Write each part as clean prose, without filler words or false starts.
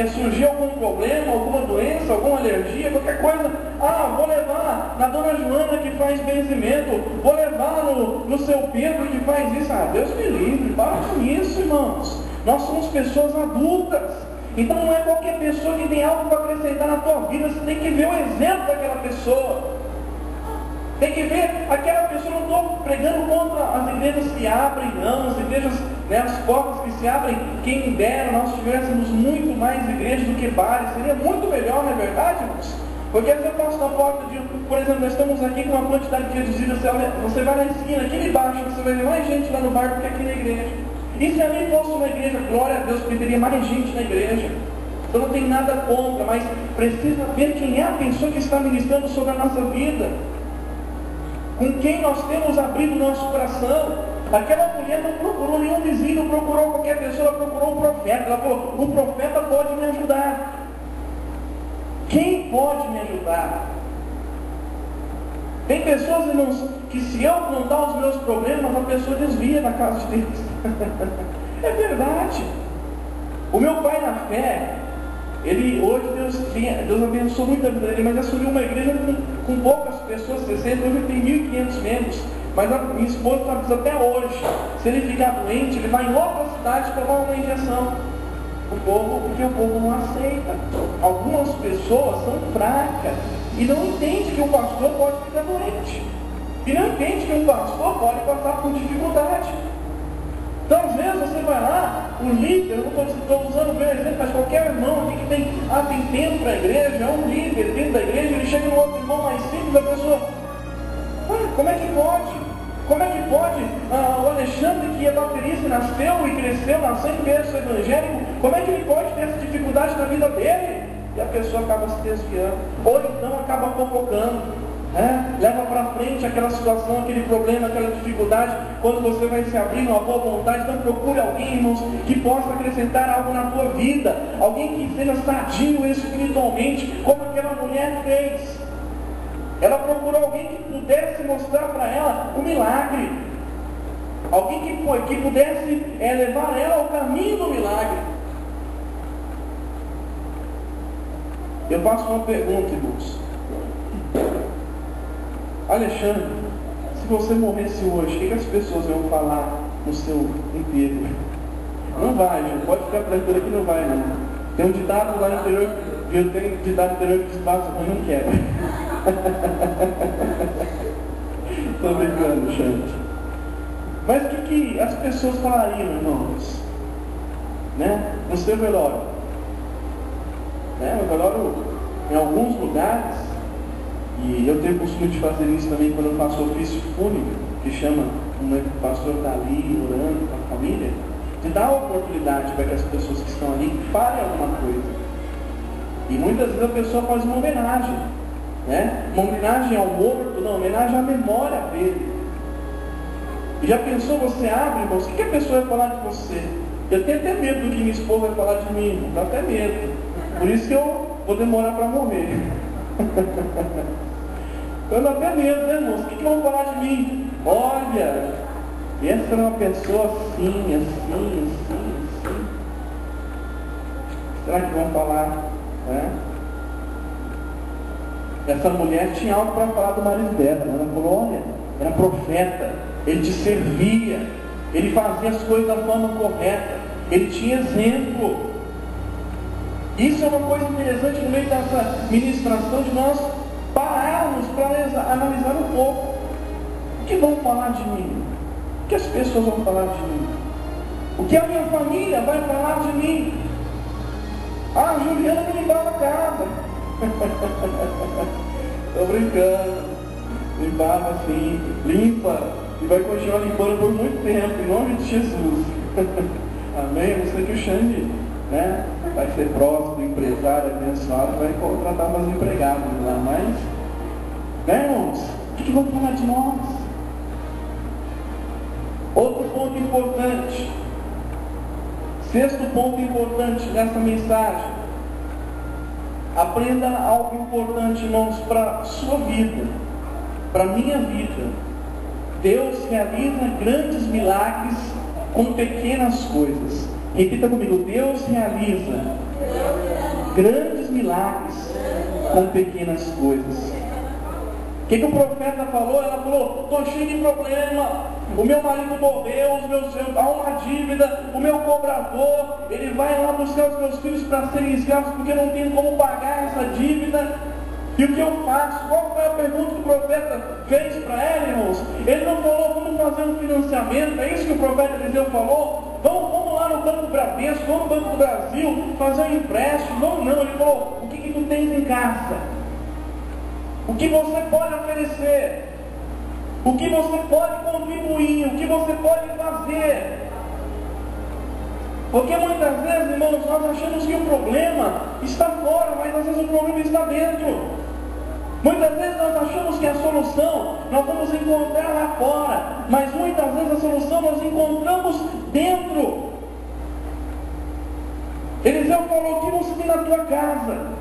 surgir algum problema, alguma doença, alguma alergia, qualquer coisa, vou levar na dona Joana que faz benzimento, vou levar no seu Pedro que faz isso. Deus me livre, para com isso, irmãos. Nós somos pessoas adultas. Então não é qualquer pessoa que tem algo para acrescentar na tua vida. Você tem que ver o exemplo daquela pessoa. Tem que ver aquela pessoa. Não estou pregando contra as igrejas que abrem, não. As igrejas, as portas que se abrem. Quem dera nós tivéssemos muito mais igrejas do que bares. Seria muito melhor, não é verdade, irmãos? Porque você passa na porta de, por exemplo, nós estamos aqui com uma quantidade reduzida. Você vai na esquina, aqui embaixo, você vai ver mais gente lá no bar do que aqui na igreja. E se ali fosse uma igreja, glória a Deus, porque teria mais gente na igreja. Eu não tenho nada contra, mas precisa ver quem é a pessoa que está ministrando sobre a nossa vida. Com quem nós temos abrido o nosso coração. Aquela mulher não procurou nenhum vizinho, não procurou qualquer pessoa, ela procurou um profeta. Ela falou, o profeta pode me ajudar. Quem pode me ajudar? Tem pessoas, irmãos, que se eu contar os meus problemas, a pessoa desvia da casa de Deus. É verdade. O meu pai na fé, hoje Deus abençoou muito a vida dele, mas assumiu uma igreja com poucas pessoas, 60, hoje tem 1.500 membros. Mas a minha esposa está dizendo até hoje, se ele ficar doente, ele vai em outra cidade tomar uma injeção. Porque o povo não aceita. Algumas pessoas são fracas e não entendem que um pastor pode ficar doente. E não entende que um pastor pode passar por dificuldade. Então, às vezes, você vai lá, o líder, eu não estou usando o meu exemplo, mas qualquer irmão aqui que tem tempo para a igreja, é um líder dentro da igreja, ele chega no outro irmão mais simples, a pessoa, como é que pode? Como é que pode? O Alexandre, que é baterista, nasceu e cresceu, nasceu em berço evangélico, como é que ele pode ter essa dificuldade na vida dele? E a pessoa acaba se desviando, ou então acaba fofocando. Leva para frente aquela situação, aquele problema, aquela dificuldade, quando você vai se abrir uma boa vontade. Então procure alguém, irmãos, que possa acrescentar algo na tua vida, alguém que seja sadio espiritualmente, como aquela mulher fez. Ela procurou alguém que pudesse mostrar para ela o milagre, alguém que pudesse levar ela ao caminho do milagre. Eu faço uma pergunta, irmãos. Alexandre, se você morresse hoje, o que as pessoas vão falar no seu enterro? Não vai, gente. Pode ficar tranquilo que não vai, não. Tem um ditado lá no interior, que se passa, eu não quero. Estou brincando, gente. Mas o que as pessoas falariam, irmãos? No seu velório? O velório, em alguns lugares, e eu tenho o costume de fazer isso também quando eu faço ofício fúnebre, que chama, o pastor está ali orando com a família, de dar a oportunidade para que as pessoas que estão ali falem alguma coisa. E muitas vezes a pessoa faz uma homenagem, uma homenagem ao morto, não, uma homenagem à memória dele. E já pensou, você abre, irmãos, o que a pessoa vai falar de você? Eu tenho até medo do que minha esposa vai falar de mim, irmão, tenho até medo. Por isso que eu vou demorar para morrer. Eu não tenho medo, irmãos? O que vão falar de mim? Olha, essa era uma pessoa assim. Será que vão falar? Essa mulher tinha algo para falar do marido dela. Ela falou, olha, era profeta, ele te servia, ele fazia as coisas da forma correta, ele tinha exemplo. Isso é uma coisa interessante no meio dessa ministração, de nós pararmos para analisar um pouco. O que vão falar de mim? O que as pessoas vão falar de mim? O que a minha família vai falar de mim? A Juliana me limpava a casa. Estou brincando. Limpava assim, limpa, e vai continuar limpando por muito tempo, em nome de Jesus. Amém? Eu sei que o Xande, vai ser próximo, empresário, abençoado, vai contratar umas empregadas lá, mas, irmãos, o que vão falar de nós? Outro ponto importante, sexto ponto importante nessa mensagem: aprenda algo importante, irmãos, para a sua vida, para a minha vida. Deus realiza grandes milagres com pequenas coisas. Repita comigo: Deus realiza grandes milagres com pequenas coisas. O que o profeta falou? Ela falou: estou cheio de problema, o meu marido morreu, há uma dívida, o meu cobrador, ele vai lá buscar os meus filhos para serem escravos porque não tem como pagar essa dívida. E o que eu faço? Qual foi a pergunta que o profeta fez para ela, irmãos? Ele não falou: vamos fazer um financiamento, é isso que o profeta Eliseu falou? Vamos lá no Banco Bradesco, vamos no Banco do Brasil, fazer um empréstimo. Não, ele falou: o que tu tens em casa? O que você pode oferecer? O que você pode contribuir? O que você pode fazer? Porque muitas vezes, irmãos, nós achamos que o problema está fora, mas às vezes o problema está dentro. Muitas vezes nós achamos que a solução nós vamos encontrar lá fora, mas muitas vezes a solução nós encontramos dentro. Eliseu falou: o que você tem na tua casa?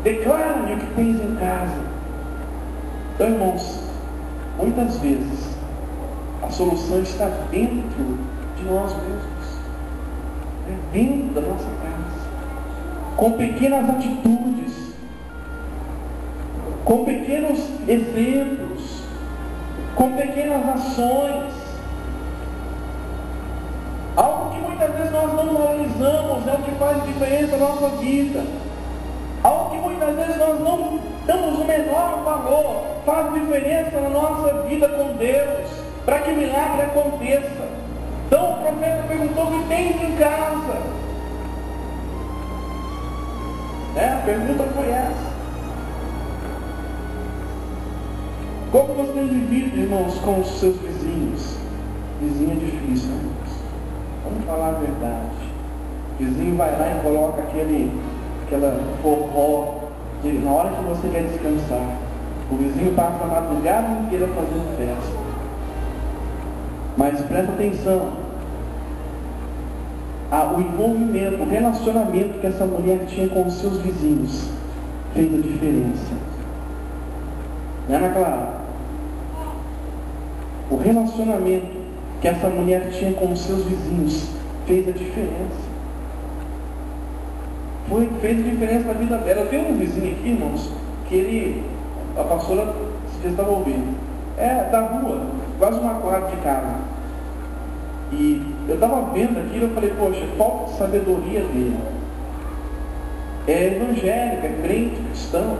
Declara-me o que tens em casa. Então, irmãos, muitas vezes a solução está dentro de nós mesmos, dentro da nossa casa, com pequenas atitudes, com pequenos exemplos, com pequenas ações. Algo que muitas vezes nós não valorizamos é o que faz diferença na nossa vida. Algo que muitas vezes nós não damos o menor valor, faz diferença na nossa vida com Deus, para que o milagre aconteça. Então o profeta perguntou: o que tens em casa? A pergunta foi essa. Como você tem vivido, irmãos, com os seus vizinhos? Vizinho é difícil, né, irmãos? Vamos falar a verdade. O vizinho vai lá e coloca aquela forró na hora que você quer descansar. O vizinho passa a madrugada inteira fazendo festa. Mas presta atenção, o envolvimento, o relacionamento que essa mulher tinha com os seus vizinhos fez a diferença. Não é, Ana Clara? O relacionamento que essa mulher tinha com os seus vizinhos fez a diferença. Fez diferença na vida dela. Eu tenho um vizinho aqui, irmãos, que a pastora já estava ouvindo, da rua, quase uma quadra de casa. E eu estava vendo aquilo, eu falei: poxa, falta de sabedoria dele. É evangélico, é crente, cristão.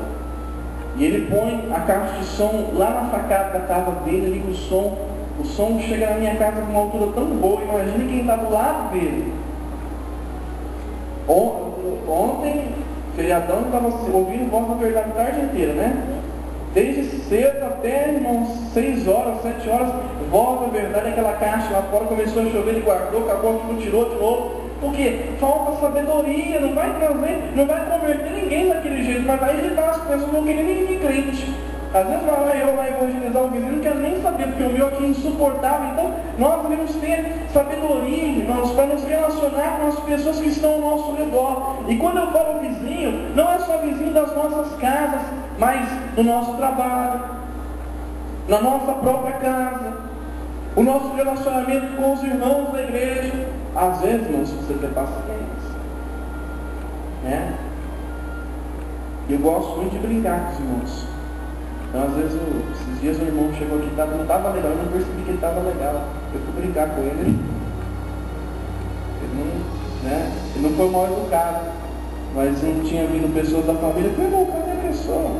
E ele põe a caixa de som lá na sacada da casa dele, liga o som chega na minha casa com uma altura tão boa. Imagina quem está do lado dele. Ontem, feriadão, estava ouvindo Voz da Verdade a tarde inteira, né? Desde cedo até, irmãos, 6 horas, 7 horas, Voz da Verdade, aquela caixa lá fora, começou a chover, ele guardou, acabou, tirou de novo. Porque falta sabedoria, não vai trazer, não vai converter ninguém daquele jeito, mas vai irritar as pessoas, não querem nem crente. Às vezes eu lá evangelizar o vizinho, não quero nem saber, porque o meu aqui é insuportável. Então nós devemos ter sabedoria, irmãos, para nos relacionar com as pessoas que estão ao nosso redor. E quando eu falo vizinho, não é só vizinho das nossas casas, mas do nosso trabalho, na nossa própria casa, o nosso relacionamento com os irmãos da igreja. Às vezes, irmãos, você ter paciência, né? Eu gosto muito de brincar com os irmãos. Então, às vezes, esses dias o irmão chegou aqui, não estava legal, eu não percebi que ele estava legal. Eu fui brincar com ele. Ele não foi mal educado, mas não tinha vindo pessoas da família. Eu falei: irmão, cadê a pessoa?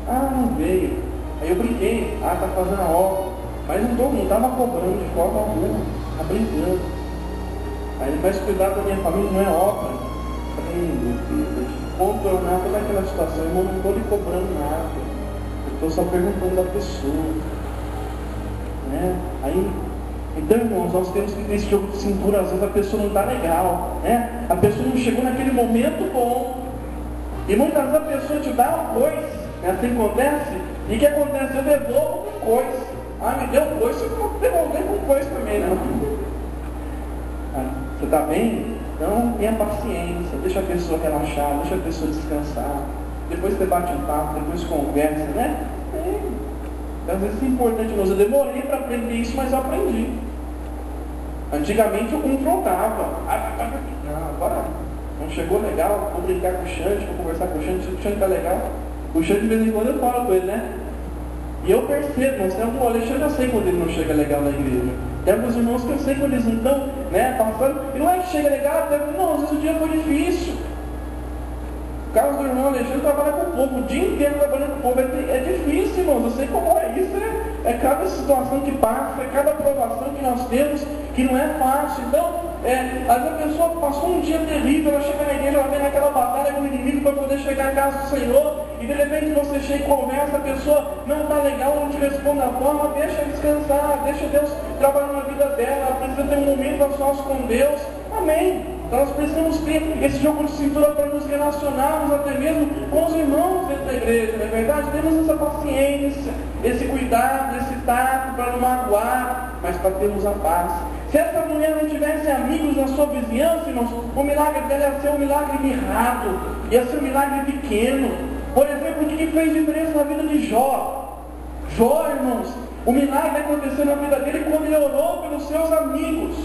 Não veio. Aí eu brinquei: está fazendo a obra. Mas não estava cobrando de forma alguma, está brincando. Aí ele vai cuidar da minha família, não é obra. Eu falei: meu Deus, contornar toda aquela situação, irmão, não estou lhe cobrando nada. Estou só perguntando da pessoa, né? Então, irmãos, nós temos que ter esse jogo de cintura. Às vezes a pessoa não está legal, né? A pessoa não chegou naquele momento bom, e muitas vezes a pessoa te dá uma coisa, né? Assim acontece. E o que acontece? Eu devolvo com coisa. Me deu coisa, eu vou devolver com coisa também, não. Você está bem? Então tenha paciência, deixa a pessoa relaxar, deixa a pessoa descansar. Depois você bate um papo, depois conversa, né? Às vezes é importante, irmãos. Eu demorei para aprender isso, mas eu aprendi. Antigamente eu confrontava. Não, agora Não chegou legal, vou brincar com o Xande, vou conversar com o Xande, se o Xande tá legal. O Xande de vez em quando eu falo com ele, né? E eu percebo, mas tem algum Alexandre, eu sei quando ele não chega legal na igreja. Tem alguns irmãos que eu sei quando eles não estão, né, passando. E não é que chega legal, não, às vezes o dia foi difícil. O caso do irmão Alexandre trabalha com o povo, o dia inteiro trabalhando com o povo. É difícil, irmãos, eu sei como é isso, né? É cada situação que passa, é cada aprovação que nós temos, que não é fácil. Então, às vezes a pessoa passou um dia terrível, ela chega na igreja, ela vem naquela batalha com o inimigo para poder chegar à casa do Senhor, e de repente você chega e conversa, a pessoa não está legal, não te responde da forma, deixa descansar, deixa Deus trabalhar na vida dela, ela precisa ter um momento a sós com Deus. Amém. Então nós precisamos ter esse jogo de cintura para nos relacionarmos até mesmo com os irmãos dentro da igreja, não é verdade? Temos essa paciência, esse cuidado, esse tato para não magoar, mas para termos a paz. Se essa mulher não tivesse amigos na sua vizinhança, irmãos, o milagre dela ia ser um milagre mirrado, ia ser um milagre pequeno. Por exemplo, o que fez diferença na vida de Jó? Jó, irmãos, o milagre aconteceu na vida dele quando ele orou pelos seus amigos.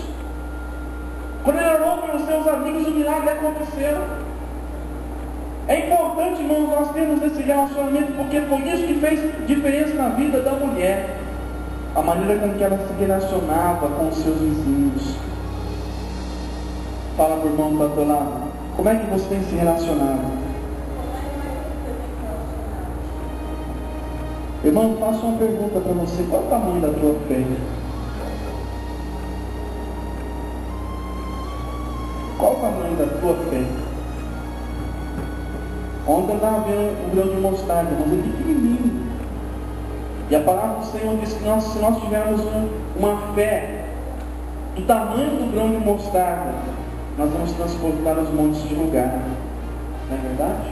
Quando ele orou pelos seus amigos, o milagre aconteceu. É importante, irmãos, nós termos esse relacionamento, porque foi isso que fez diferença na vida da mulher. A maneira com que ela se relacionava com os seus vizinhos. Fala para o irmão do outro lado, como é que você tem se relacionado? Irmão, faço uma pergunta para você, qual é o tamanho da tua fé? Qual o tamanho da tua fé? Ontem eu estava vendo um grão de mostarda, mas é pequenininho. E a palavra do Senhor diz que se nós tivermos uma fé do tamanho do grão de mostarda, nós vamos transportar os montes de lugar. Não é verdade?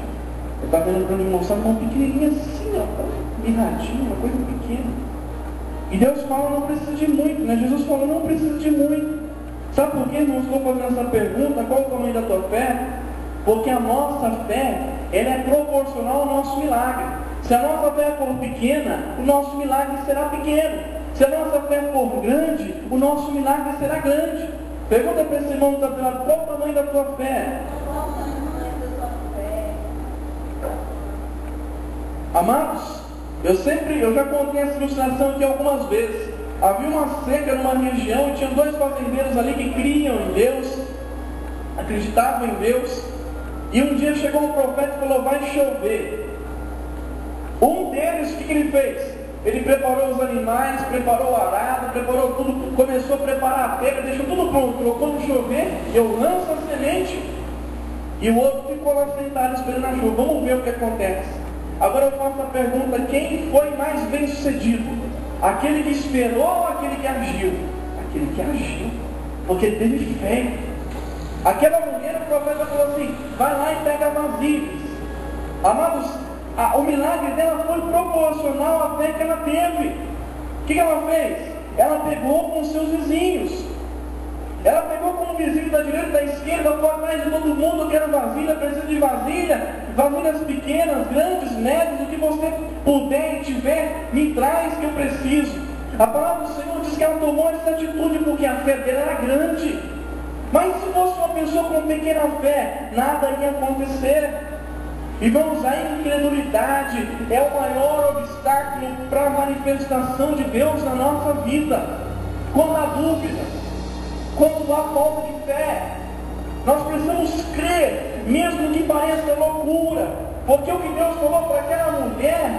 Eu estava vendo um grão de mostarda, uma pequenininha assim, ó, mirradinha, uma coisa pequena. E Deus fala, não precisa de muito, né? Jesus falou, não precisa de muito. Sabe por que, irmãos, estou fazendo essa pergunta? Qual o tamanho da tua fé? Porque a nossa fé, ela é proporcional ao nosso milagre. Se a nossa fé for pequena, o nosso milagre será pequeno. Se a nossa fé for grande, o nosso milagre será grande. Pergunta para esse irmão que está do lado, qual o tamanho da tua fé? Amados, eu já contei essa ilustração aqui algumas vezes. Havia uma seca numa região e tinha 2 fazendeiros ali que criam em Deus, acreditavam em Deus. E um dia chegou um profeta e falou, vai chover. Um deles, o que ele fez? Ele preparou os animais, preparou o arado, preparou tudo, começou a preparar a terra, deixou tudo pronto. Falou, quando chover, eu lanço a semente. E o outro ficou lá sentado esperando a chuva. Vamos ver o que acontece. Agora eu faço a pergunta, quem foi mais bem sucedido? Aquele que esperou ou aquele que agiu? Aquele que agiu, porque teve fé. Aquela mulher, o profeta falou assim, vai lá e pega vasilhas. Amados, o milagre dela foi proporcional à fé que ela teve. O que ela fez? Ela pegou com os seus vizinhos. Ela pegou com o vizinho da direita e da esquerda, foi atrás de todo mundo que era vasilha, precisa de vasilhas pequenas, grandes, médias, o que você puder e tiver, me traz que eu preciso. A palavra do Senhor diz que ela tomou essa atitude porque a fé dela era grande. Mas se fosse uma pessoa com pequena fé, nada ia acontecer. Irmãos, a incredulidade é o maior obstáculo para a manifestação de Deus na nossa vida. Quando há dúvida, quando há falta de fé, nós precisamos crer, mesmo que pareça loucura, porque o que Deus falou para aquela mulher